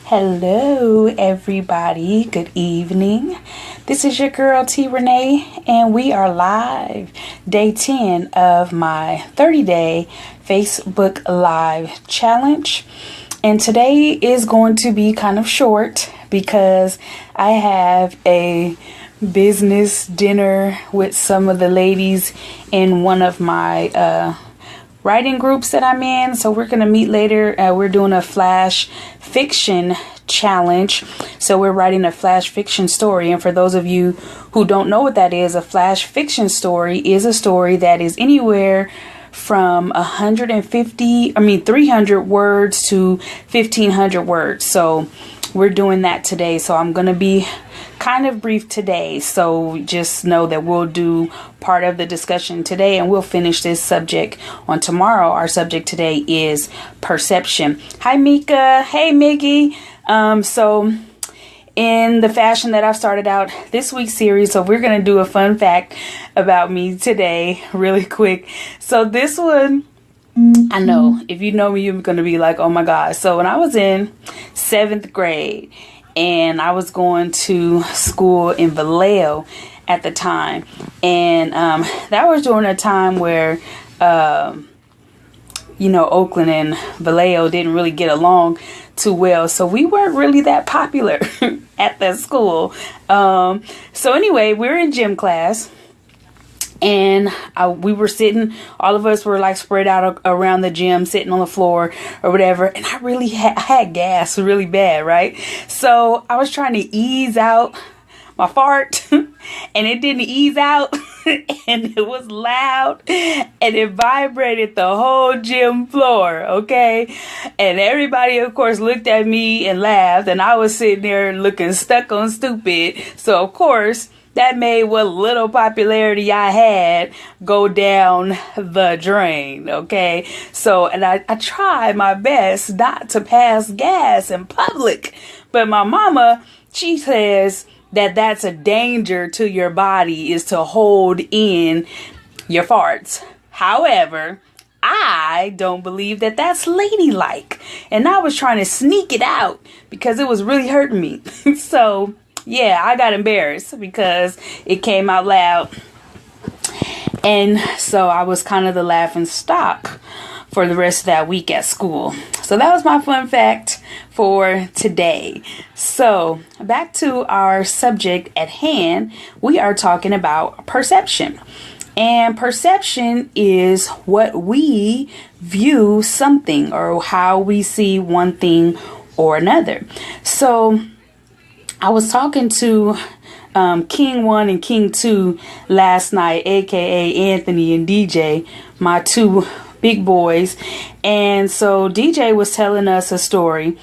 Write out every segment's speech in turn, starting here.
Hello, everybody. Good evening. This is your girl T Renee, and we are live. Day 10 of my 30-day Facebook Live challenge. And today is going to be kind of short because I have a business dinner with some of the ladies in one of my writing groups that I'm in. So we're going to meet later. We're doing a flash fiction challenge. So we're writing a flash fiction story. And for those of you who don't know what that is, a flash fiction story is a story that is anywhere from 300 words to 1,500 words. So we're doing that today. So I'm going to be kind of brief today. So just know that we'll do part of the discussion today and we'll finish this subject on tomorrow. Our subject today is perception. Hi, Mika. Hey, Miggy. So in the fashion that I've started out this week's series, so we're going to do a fun fact about me today really quick. So this one, I know if you know me, you're going to be like, oh my God. So when I was in 7th grade and I was going to school in Vallejo at the time, and that was during a time where, Oakland and Vallejo didn't really get along too well. So we weren't really that popular at that school. So anyway, we're in gym class. And we were sitting, all of us were like spread out around the gym, sitting on the floor or whatever. And I really had gas really bad, right? So I was trying to ease out my fart and it didn't ease out and it was loud and it vibrated the whole gym floor. Okay. And everybody, of course, looked at me and laughed. And I was sitting there looking stuck on stupid. So, of course, that made what little popularity I had go down the drain, okay? So, and I tried my best not to pass gas in public. But my mama, she says that that's a danger to your body, is to hold in your farts. However, I don't believe that that's ladylike. And I was trying to sneak it out because it was really hurting me. So yeah, I got embarrassed because it came out loud. And so I was kind of the laughing stock for the rest of that week at school. So that was my fun fact for today. So back to our subject at hand, we are talking about perception. And perception is what we view something, or how we see one thing or another. So I was talking to King 1 and King 2 last night, aka Anthony and DJ, my two big boys. And so DJ was telling us a story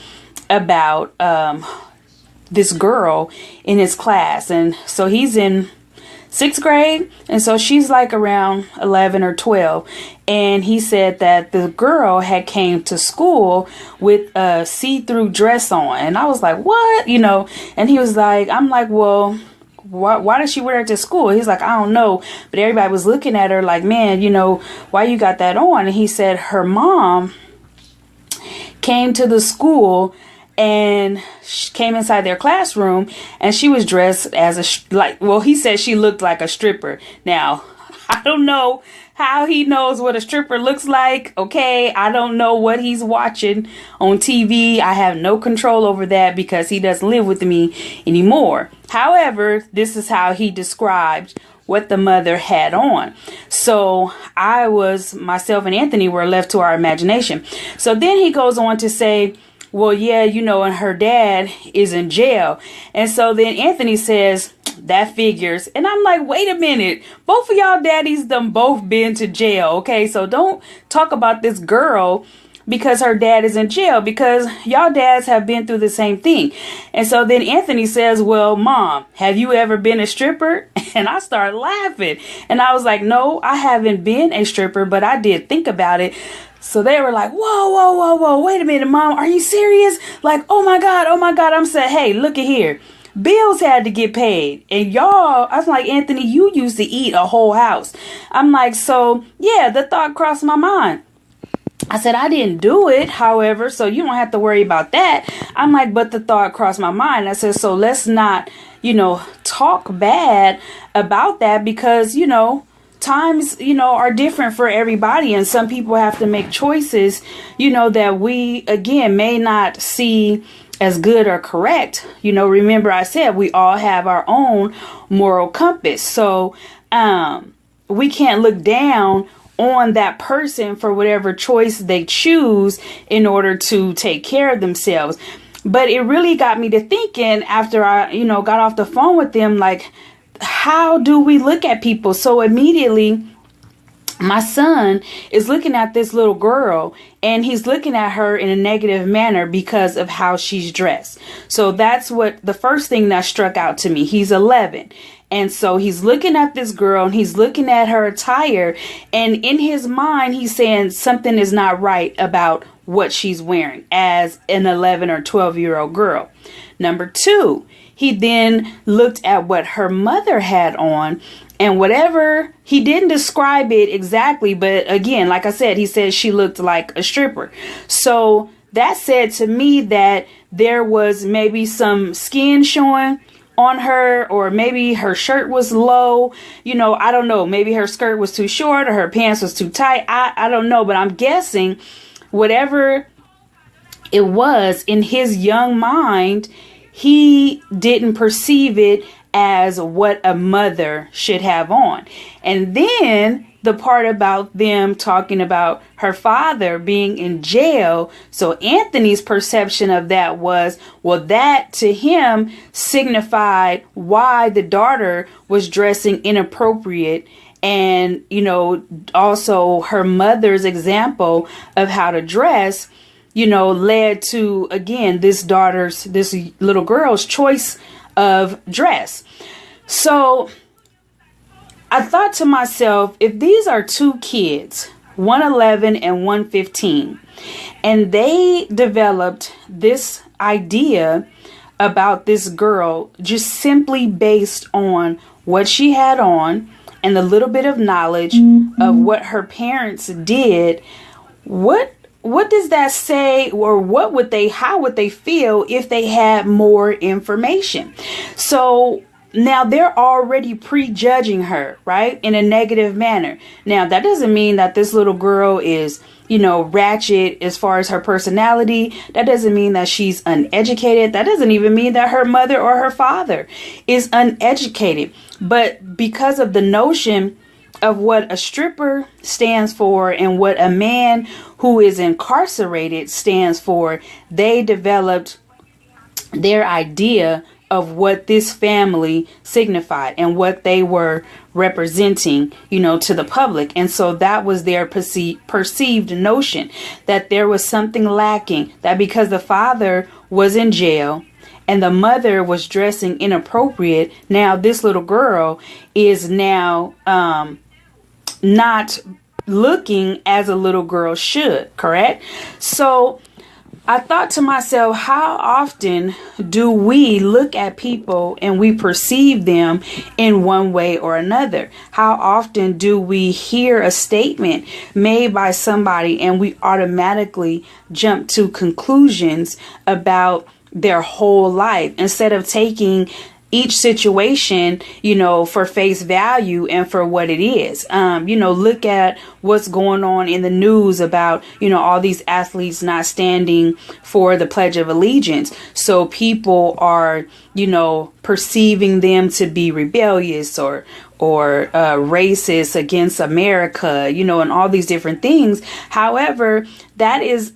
about this girl in his class. And so he's in 6th grade. And so she's like around 11 or 12. And he said that the girl had came to school with a see-through dress on. And I was like, what? And he was like, I'm like, well, why does she wear it to school? He's like, I don't know. But everybody was looking at her like, man, why you got that on? And he said her mom came to the school and she came inside their classroom and she was dressed as he said she looked like a stripper. Now, I don't know how he knows what a stripper looks like. Okay, I don't know what he's watching on TV. I have no control over that because he doesn't live with me anymore. However, this is how he described what the mother had on. So myself and Anthony were left to our imagination. So then he goes on to say, well, yeah, and her dad is in jail. And so then Anthony says, that figures. And I'm like, wait a minute. Both of y'all daddies done both been to jail. Okay, so don't talk about this girl because her dad is in jail, because y'all dads have been through the same thing. And so then Anthony says, well, Mom, have you ever been a stripper? And I started laughing. And I was like, no, I haven't been a stripper, but I did think about it. So they were like, whoa, wait a minute, Mom, are you serious? Like, oh my God. I'm saying, hey, look at here. Bills had to get paid. And y'all, I was like, Anthony, you used to eat a whole house. I'm like, so yeah, the thought crossed my mind. I said, I didn't do it, however, so you don't have to worry about that. I'm like, but the thought crossed my mind. I said, so let's not, talk bad about that, because, times, are different for everybody. And some people have to make choices, that we, again, may not see as good or correct. Remember I said we all have our own moral compass. So we can't look down on that person for whatever choice they choose in order to take care of themselves. But it really got me to thinking after I, got off the phone with them, like, how do we look at people? So immediately my son is looking at this little girl, and he's looking at her in a negative manner because of how she's dressed. So that's what the first thing that struck out to me. He's 11. And so he's looking at this girl, and he's looking at her attire, and in his mind, he's saying something is not right about what she's wearing as an 11 or 12-year-old girl. Number two, he then looked at what her mother had on, and whatever, he didn't describe it exactly, but again, like I said, he said she looked like a stripper. So that said to me that there was maybe some skin showing on her, or maybe her shirt was low. I don't know. Maybe her skirt was too short, or her pants was too tight. I don't know, but I'm guessing whatever it was in his young mind, he didn't perceive it as what a mother should have on. And then the part about them talking about her father being in jail. So Anthony's perception of that was, well, that to him signified why the daughter was dressing inappropriate. And, also her mother's example of how to dress, led to, again, this little girl's choice of dress. So I thought to myself, if these are two kids, 111 and 115, and they developed this idea about this girl just simply based on what she had on and the little bit of knowledge of what her parents did, what does that say, or how would they feel if they had more information? So now they're already prejudging her, right, in a negative manner. Now, that doesn't mean that this little girl is, ratchet as far as her personality. That doesn't mean that she's uneducated. That doesn't even mean that her mother or her father is uneducated. But because of the notion of what a stripper stands for and what a man who is incarcerated stands for, they developed their idea of what this family signified and what they were representing, to the public. And so that was their perceived notion that there was something lacking, that because the father was in jail and the mother was dressing inappropriate, now this little girl is now not looking as a little girl should, correct? So I thought to myself, how often do we look at people and we perceive them in one way or another? How often do we hear a statement made by somebody and we automatically jump to conclusions about their whole life instead of taking each situation, for face value and for what it is? Look at what's going on in the news about, all these athletes not standing for the Pledge of Allegiance. So people are, perceiving them to be rebellious or racist against America, and all these different things. However, that is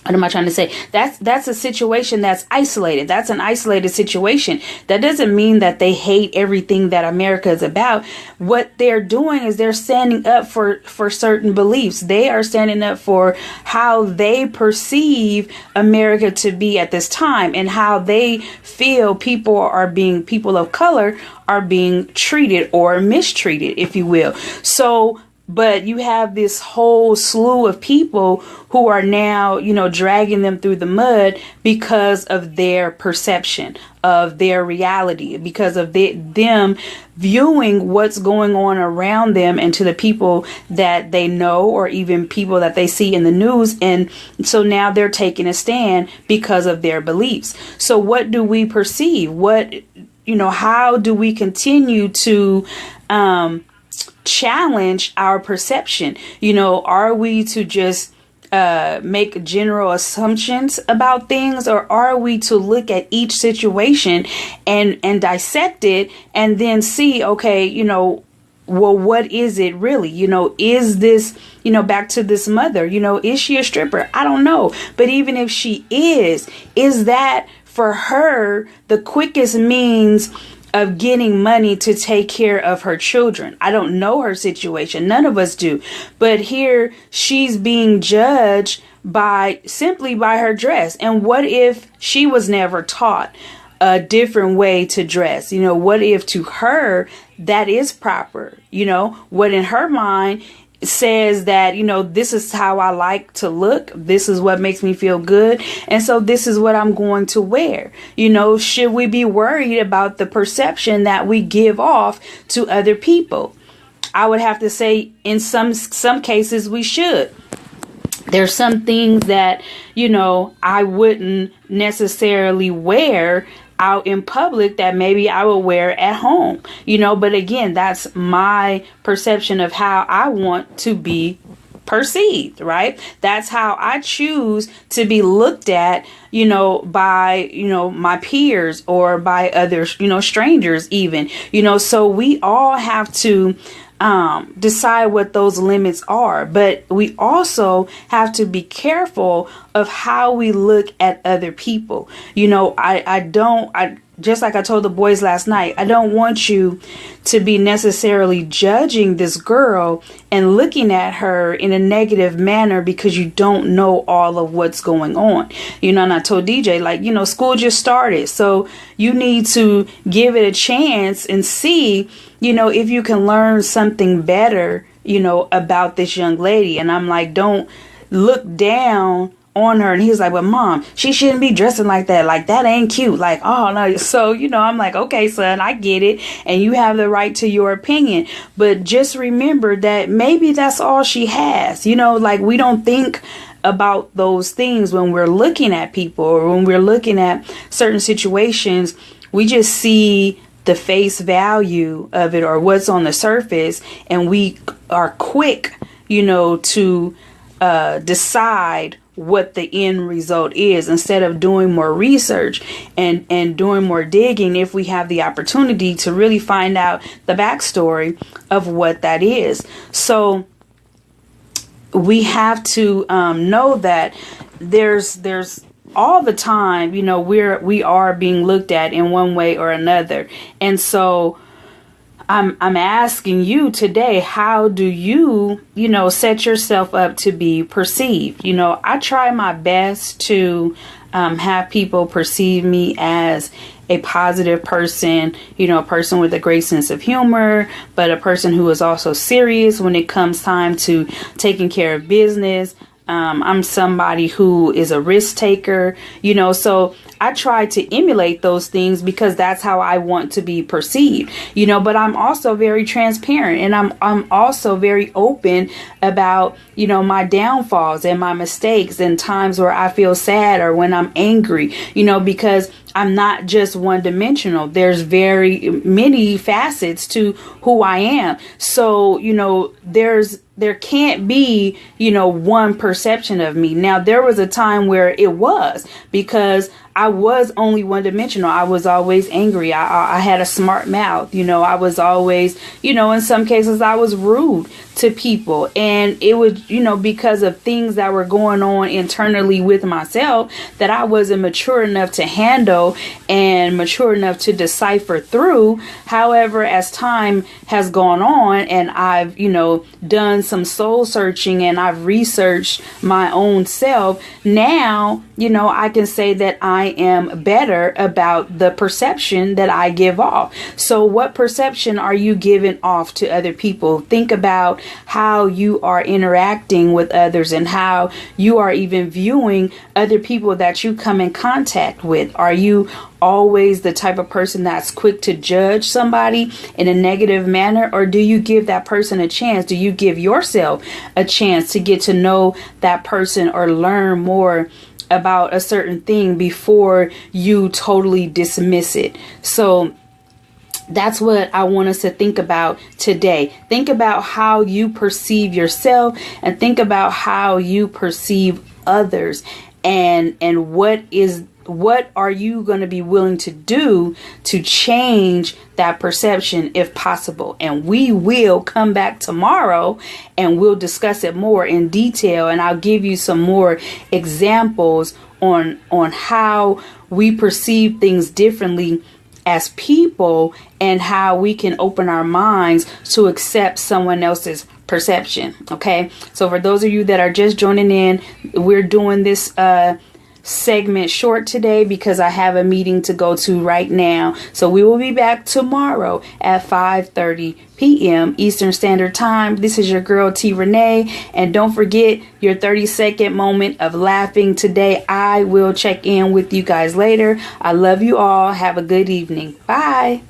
what am I trying to say? That's a situation that's isolated. That's an isolated situation. That doesn't mean that they hate everything that America is about. What they're doing is they're standing up for certain beliefs. They are standing up for how they perceive America to be at this time and how they feel people of color are being treated or mistreated, if you will. So But you have this whole slew of people who are now, dragging them through the mud because of their perception of their reality, because of them viewing what's going on around them and to the people that they know or even people that they see in the news. And so now they're taking a stand because of their beliefs. So what do we perceive? How do we continue to challenge our perception? Are we to just make general assumptions about things, or are we to look at each situation and dissect it and then see, okay, well, what is it really? Is this, back to this mother, is she a stripper? I don't know. But even if she is that for her the quickest means of getting money to take care of her children? I don't know her situation. None of us do. But here she's being judged simply by her dress. And what if she was never taught a different way to dress? What if to her that is proper? What in her mind says that, this is how I like to look. This is what makes me feel good. And so this is what I'm going to wear. Should we be worried about the perception that we give off to other people? I would have to say in some cases we should. There's some things that, I wouldn't necessarily wear out in public that maybe I will wear at home, but again, that's my perception of how I want to be perceived, right? That's how I choose to be looked at, by, my peers or by others, strangers even, so we all have to decide what those limits are. But we also have to be careful of how we look at other people. I just like I told the boys last night, I don't want you to be necessarily judging this girl and looking at her in a negative manner because you don't know all of what's going on. And I told DJ, school just started. So you need to give it a chance and see, if you can learn something better, about this young lady. And I'm like, don't look down on her. And he's like, well, Mom, she shouldn't be dressing like that. Like, that ain't cute. Like, oh no. So, I'm like, okay, son, I get it. And you have the right to your opinion. But just remember that maybe that's all she has. We don't think about those things when we're looking at people or when we're looking at certain situations. We just see the face value of it or what's on the surface. And we are quick, to decide what the end result is instead of doing more research and doing more digging if we have the opportunity to really find out the backstory of what that is. So we have to know that there's all the time, we are being looked at in one way or another. And so I'm asking you today, how do you, set yourself up to be perceived? I try my best to have people perceive me as a positive person, a person with a great sense of humor, but a person who is also serious when it comes time to taking care of business. I'm somebody who is a risk taker, so I try to emulate those things because that's how I want to be perceived, but I'm also very transparent and I'm also very open about, my downfalls and my mistakes and times where I feel sad or when I'm angry, because I'm not just one dimensional. There's very many facets to who I am. So, there can't be, one perception of me. Now, there was a time where it was because I was only one dimensional. I was always angry. I had a smart mouth. I was always, in some cases I was rude to people. And it was, because of things that were going on internally with myself that I wasn't mature enough to handle and mature enough to decipher through. However, as time has gone on and I've, done some soul searching and I've researched my own self, now, I can say that I am better about the perception that I give off. So what perception are you giving off to other people? Think about how you are interacting with others and how you are even viewing other people that you come in contact with. Are you always the type of person that's quick to judge somebody in a negative manner, or do you give that person a chance? Do you give yourself a chance to get to know that person or learn more about a certain thing before you totally dismiss it? So that's what I want us to think about today. Think about how you perceive yourself and think about how you perceive others, and what are you going to be willing to do to change that perception if possible? And we will come back tomorrow and we'll discuss it more in detail. And I'll give you some more examples on how we perceive things differently as people and how we can open our minds to accept someone else's perception. Okay. So for those of you that are just joining in, we're doing this segment short today because I have a meeting to go to right now. So we will be back tomorrow at 5:30 p.m. Eastern Standard Time. This is your girl T Renee, and don't forget your 30-second moment of laughing today. I will check in with you guys later. I love you all. Have a good evening. Bye.